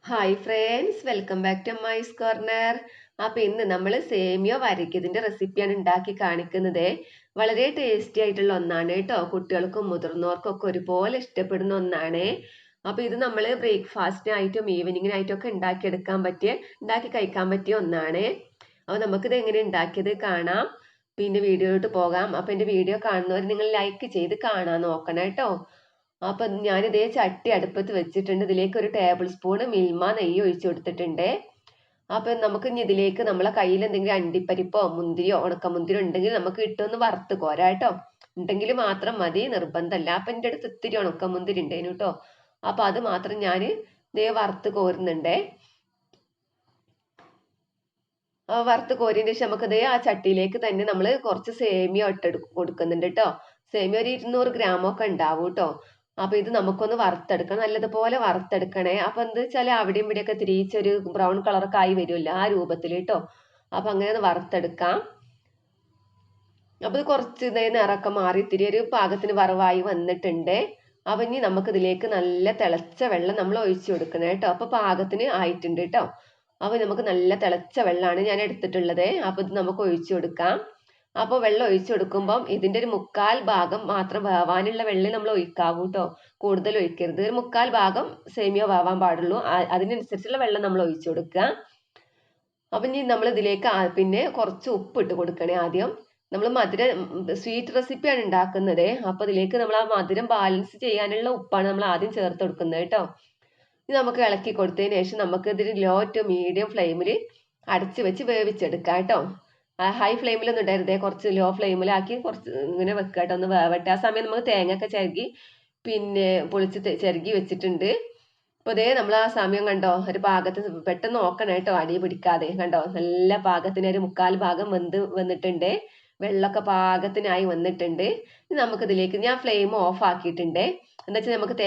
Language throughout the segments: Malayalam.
Hi friends, welcome back to മൈസ് കോർണർ. അപ്പോൾ ഇന്ന് നമ്മൾ സേമിയ വരയ്ക്കതിൻ്റെ റെസിപ്പിയാണ് ഉണ്ടാക്കി കാണിക്കുന്നത്. വളരെ ടേസ്റ്റി ആയിട്ടുള്ള ഒന്നാണ് കേട്ടോ. കുട്ടികൾക്കും മുതിർന്നവർക്കും ഒക്കെ ഒരുപോലെ ഇഷ്ടപ്പെടുന്ന ഒന്നാണ്. അപ്പോൾ ഇത് നമ്മൾ ബ്രേക്ക്ഫാസ്റ്റിനായിട്ടും ഈവനിങ്ങിനായിട്ടും ഒക്കെ ഉണ്ടാക്കി കഴിക്കാൻ പറ്റിയ ഒന്നാണ്. അപ്പോൾ നമുക്കിത് എങ്ങനെ ഉണ്ടാക്കിയത് കാണാം, പിന്നെ വീഡിയോയിലോട്ട് പോകാം. അപ്പോൾ എൻ്റെ വീഡിയോ കാണുന്നവർ നിങ്ങൾ ലൈക്ക് ചെയ്ത് കാണാൻ നോക്കണം കേട്ടോ. അപ്പം ഞാനിതേ ചട്ടി അടുപ്പത്ത് വെച്ചിട്ടുണ്ട്. ഇതിലേക്ക് ഒരു ടേബിൾ സ്പൂൺ മിൽമ നെയ്യ് ഒഴിച്ചു കൊടുത്തിട്ടുണ്ട്. അപ്പം നമുക്ക് ഇനി ഇതിലേക്ക് നമ്മളെ കയ്യിൽ എന്തെങ്കിലും അണ്ടിപ്പരിപ്പോ മുന്തിരിയോ ഉണക്കമുന്തിരിയോ ഉണ്ടെങ്കിൽ നമുക്ക് ഇട്ടൊന്ന് വറുത്ത് കോരാം കേട്ടോ. ഉണ്ടെങ്കിൽ മാത്രം മതി, നിർബന്ധമല്ല. അപ്പം എൻ്റെ അടുത്ത് ഇത്തിരി ഉണക്കമുന്തിരി ഉണ്ടേനു കേട്ടോ. അപ്പം അത് മാത്രം ഞാൻ ഇതേ വറുത്ത് കോരുന്നുണ്ടേ. വറുത്ത് കോരിയതിന് ശേഷം നമുക്കിതേ ആ ചട്ടിയിലേക്ക് തന്നെ നമ്മൾ കുറച്ച് സേമിയ കൊടുക്കുന്നുണ്ട് കേട്ടോ. സേമിയ ഒരു 200 ഗ്രാമൊക്കെ ഉണ്ടാവും കേട്ടോ. അപ്പൊ ഇത് നമുക്കൊന്ന് വറുത്തെടുക്കണം, നല്ലതുപോലെ വറുത്തെടുക്കണേ. അപ്പൊ എന്താ വെച്ചാൽ അവിടെയും ഇവിടെയൊക്കെ തിരിച്ചൊരു ബ്രൗൺ കളറൊക്കെ ആയി വരുമല്ലോ ആ രൂപത്തിൽ കേട്ടോ. അപ്പൊ അങ്ങനെ ഒന്ന് വറുത്തെടുക്കാം. അപ്പൊ ഇത് കുറച്ച് നിറമൊക്കെ മാറി ഇത്തിരി ഒരു പാകത്തിന് വറവായി വന്നിട്ടുണ്ട്. അപ്പൊ ഇനി നമുക്ക് ഇതിലേക്ക് നല്ല തിളച്ച വെള്ളം നമ്മൾ ഒഴിച്ചു കൊടുക്കണം കേട്ടോ. അപ്പൊ പാകത്തിന് ആയിട്ടുണ്ട് കേട്ടോ. അപ്പൊ നമുക്ക് നല്ല തിളച്ച വെള്ളമാണ് ഞാൻ എടുത്തിട്ടുള്ളത്. അപ്പൊ ഇത് നമുക്ക് ഒഴിച്ചു കൊടുക്കാം. അപ്പോൾ വെള്ളം ഒഴിച്ചു കൊടുക്കുമ്പം ഇതിൻ്റെ ഒരു 1/4 ഭാഗം മാത്രം വേവാനുള്ള വെള്ളം നമ്മൾ ഒഴിക്കാവൂ കേട്ടോ. കൂടുതൽ ഒഴിക്കരുത്. ഒരു 1/4 ഭാഗം സേമിയ വേവാൻ പാടുള്ളൂ. അതിനനുസരിച്ചുള്ള വെള്ളം നമ്മൾ ഒഴിച്ചു കൊടുക്കുക. അപ്പം ഇനി നമ്മൾ ഇതിലേക്ക് പിന്നെ കുറച്ച് ഉപ്പ് ഇട്ട് കൊടുക്കണേ. ആദ്യം നമ്മൾ സ്വീറ്റ് റെസിപ്പിയാണ് ഉണ്ടാക്കുന്നത്. അപ്പോൾ ഇതിലേക്ക് നമ്മൾ ആ മധുരം ബാലൻസ് ചെയ്യാനുള്ള ഉപ്പാണ് നമ്മൾ ആദ്യം ചേർത്ത് കൊടുക്കുന്നത് കേട്ടോ. ഇത് നമുക്ക് ഇളക്കി കൊടുത്തതിന് ശേഷം നമുക്ക് ഇതിന് ലോ ടു മീഡിയം ഫ്ലെയിമിൽ അടച്ച് വെച്ച് വേവിച്ചെടുക്കാം കേട്ടോ. ഹൈ ഫ്ലെയിമിലൊന്നും ഇടരുതേ, കുറച്ച് ലോ ഫ്ലെയിമിലാക്കി കുറച്ച് ഇങ്ങനെ വെക്കുക കേട്ടോ, ഒന്ന് വേവട്ടെ. ആ സമയം നമുക്ക് തേങ്ങയൊക്കെ ചിരകി പിന്നെ പൊളിച്ച് ചിരകി വെച്ചിട്ടുണ്ട്. അപ്പോൾ ഇതേ നമ്മൾ ആ സമയം കണ്ടോ, ഒരു പാകത്തിന് പെട്ടെന്ന് നോക്കണം കേട്ടോ, അടി പിടിക്കാതെ. കണ്ടോ, നല്ല പാകത്തിന് ഒരു 1/4 ഭാഗം വന്നിട്ടുണ്ട്. വെള്ളമൊക്കെ പാകത്തിനായി വന്നിട്ടുണ്ട്. ഇനി നമുക്കിതിലേക്ക് ഞാൻ ഫ്ലെയിം ഓഫ് ആക്കിയിട്ടുണ്ട്. എന്താ വെച്ചാൽ നമുക്ക്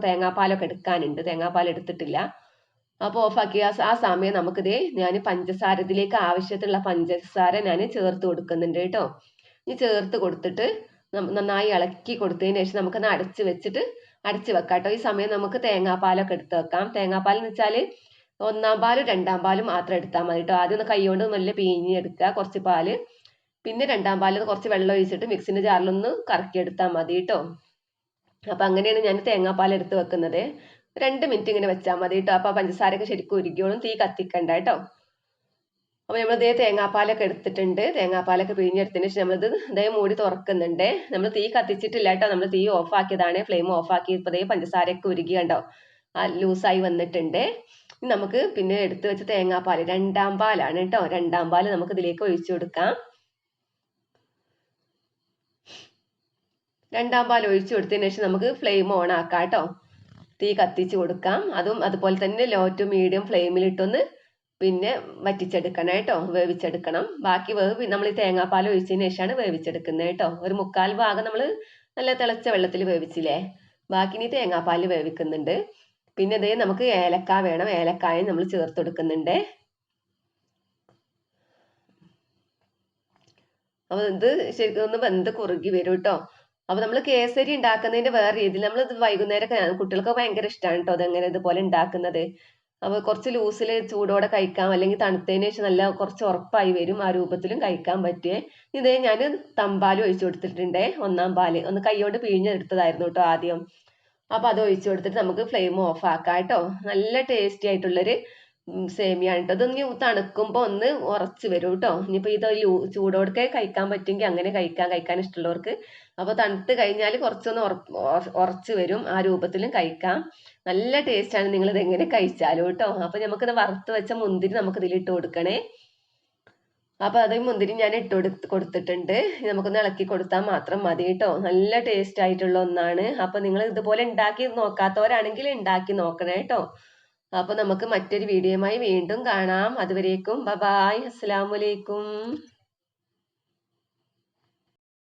തേങ്ങാപ്പാലൊക്കെ എടുക്കാനുണ്ട്. തേങ്ങാപ്പാൽ എടുത്തിട്ടില്ല. അപ്പോൾ ഓഫാക്കി ആ സമയം നമുക്കിത് ഞാൻ പഞ്ചസാര, ഇതിലേക്ക് ആവശ്യത്തിനുള്ള പഞ്ചസാര ഞാൻ ചേർത്ത് കൊടുക്കുന്നുണ്ട് കേട്ടോ. ഈ ചേർത്ത് കൊടുത്തിട്ട് നന്നായി ഇളക്കി കൊടുത്തതിന് ശേഷം നമുക്കൊന്ന് അടച്ച് വെക്കാം കേട്ടോ. ഈ സമയം നമുക്ക് തേങ്ങാപ്പാലൊക്കെ എടുത്ത് വെക്കാം. തേങ്ങാപ്പാൽ എന്ന് വെച്ചാൽ 1-ാം പാലും 2-ാം പാലും മാത്രം എടുത്താൽ മതി കേട്ടോ. ആദ്യം ഒന്ന് കൈകൊണ്ട് നല്ല പിഴിഞ്ഞെടുക്കുക കുറച്ച് പാല്. പിന്നെ 2-ാം പാലിൽ കുറച്ച് വെള്ളം ഒഴിച്ചിട്ട് മിക്സിൻ്റെ ജാറിലൊന്ന് കറക്കിയെടുത്താൽ മതി കേട്ടോ. അപ്പം അങ്ങനെയാണ് ഞാൻ തേങ്ങാപ്പാൽ എടുത്ത് വെക്കുന്നത്. 2 മിനിറ്റ് ഇങ്ങനെ വെച്ചാൽ മതി കേട്ടോ. അപ്പോൾ പഞ്ചസാരയൊക്കെ ശരിക്കും ഉരുകിയോളും. തീ കത്തിക്കണ്ട കേട്ടോ. അപ്പോൾ നമ്മളിതേ തേങ്ങാപ്പാലൊക്കെ എടുത്തിട്ടുണ്ട്. തേങ്ങാപ്പാലൊക്കെ പിഴിഞ്ഞെടുത്തതിന് ശേഷം ഇതേ മൂടി തുറക്കുന്നുണ്ട്. നമ്മൾ തീ കത്തിച്ചിട്ടില്ല കേട്ടോ. നമ്മൾ തീ ഓഫ് ആക്കിയതാണ്, ഫ്ലെയിം ഓഫ് ആക്കി. ഇപ്പോൾ ഇതേ പഞ്ചസാരയൊക്കെ ഉരുകി കണ്ടോ, ലൂസായി വന്നിട്ടുണ്ട്. നമുക്ക് പിന്നെ എടുത്ത് വെച്ച തേങ്ങാപ്പാൽ 2-ാം പാലാണ് കേട്ടോ. 2-ാം പാൽ നമുക്ക് ഇതിലേക്ക് ഒഴിച്ചു കൊടുക്കാം. 2-ാം പാൽ ഒഴിച്ചു കൊടുത്തതിന് ശേഷം നമുക്ക് ഫ്ലെയിം ഓൺ ആക്കാം കേട്ടോ. തീ കത്തിച്ച് കൊടുക്കാം. അതുപോലെ തന്നെ ലോ ടു മീഡിയം ഫ്ലെയിമിലിട്ടൊന്ന് പിന്നെ വറ്റിച്ചെടുക്കണം കേട്ടോ, വേവിച്ചെടുക്കണം. ബാക്കി വേവ് നമ്മൾ ഈ തേങ്ങാപ്പാൽ ഒഴിച്ചതിന് ശേഷമാണ് വേവിച്ചെടുക്കുന്നത് കേട്ടോ. ഒരു 1/4 ഭാഗം നമ്മൾ നല്ല തിളച്ച വെള്ളത്തിൽ വേവിച്ചില്ലേ, ബാക്കി ഇനി തേങ്ങാപ്പാൽ വേവിക്കുന്നുണ്ട്. പിന്നെ ഇതേ നമുക്ക് ഏലക്ക വേണം. ഏലക്കായും നമ്മൾ ചേർത്ത് കൊടുക്കുന്നുണ്ട്. അപ്പോൾ ഇത് ശരിക്കും ഒന്ന് വെന്ത് കുറുകി വരും കേട്ടോ. അപ്പോൾ നമ്മൾ കേസരി ഉണ്ടാക്കുന്നതിൻ്റെ വേറെ രീതിയിൽ നമ്മൾ ഇത് വൈകുന്നേരമൊക്കെ കുട്ടികൾക്ക് ഭയങ്കര ഇഷ്ടമാണ് കേട്ടോ അതെങ്ങനെ ഇതുപോലെ ഉണ്ടാക്കുന്നത്. അപ്പോൾ കുറച്ച് ലൂസിൽ ചൂടോടെ കഴിക്കാം, അല്ലെങ്കിൽ തണുത്തതിന് ശേഷം നല്ല കുറച്ച് ഉറപ്പായി വരും. ആ രൂപത്തിലും കഴിക്കാൻ പറ്റിയേ. ഇതേ ഞാൻ തമ്പാൽ ഒഴിച്ചു കൊടുത്തിട്ടുണ്ട്. 1-ാം പാല് ഒന്ന് കൈകൊണ്ട് പിഴിഞ്ഞെടുത്തതായിരുന്നു കേട്ടോ ആദ്യം. അപ്പോൾ അത് ഒഴിച്ചു കൊടുത്തിട്ട് നമുക്ക് ഫ്ലെയിം ഓഫ് ആക്കാം കേട്ടോ. നല്ല ടേസ്റ്റി ആയിട്ടുള്ളൊരു സേമിയാണ് കേട്ടോ. ഇതൊന്ന് തണുക്കുമ്പോൾ ഒന്ന് ഉറച്ച് വരും കേട്ടോ. ഇനിയിപ്പോൾ ഇത് ചൂടോടെ കഴിക്കാൻ പറ്റുമെങ്കിൽ അങ്ങനെ കഴിക്കാൻ ഇഷ്ടമുള്ളവർക്ക്. അപ്പോൾ തണുത്ത് കഴിഞ്ഞാൽ കുറച്ചൊന്ന് ഉറച്ച് വരും. ആ രൂപത്തിലും കഴിക്കാം. നല്ല ടേസ്റ്റാണ്, നിങ്ങളിത് എങ്ങനെ കഴിച്ചാലും കേട്ടോ. അപ്പോൾ നമുക്കിത് വറുത്ത് വെച്ച മുന്തിരി നമുക്ക് ഇതിലിട്ട് കൊടുക്കണേ. അപ്പോൾ അത് മുന്തിരി ഞാൻ കൊടുത്തിട്ടുണ്ട്. നമുക്കൊന്ന് ഇളക്കി കൊടുത്താൽ മാത്രം മതി കേട്ടോ. നല്ല ടേസ്റ്റ് ആയിട്ടുള്ള ഒന്നാണ്. അപ്പോൾ നിങ്ങൾ ഇതുപോലെ ഉണ്ടാക്കി നോക്കാത്തവരാണെങ്കിൽ ഉണ്ടാക്കി നോക്കണേ കേട്ടോ. അപ്പോൾ നമുക്ക് മറ്റൊരു വീഡിയോയുമായി വീണ്ടും കാണാം. അതുവരേക്കും ബൈ, അസ്സലാമു അലൈക്കും.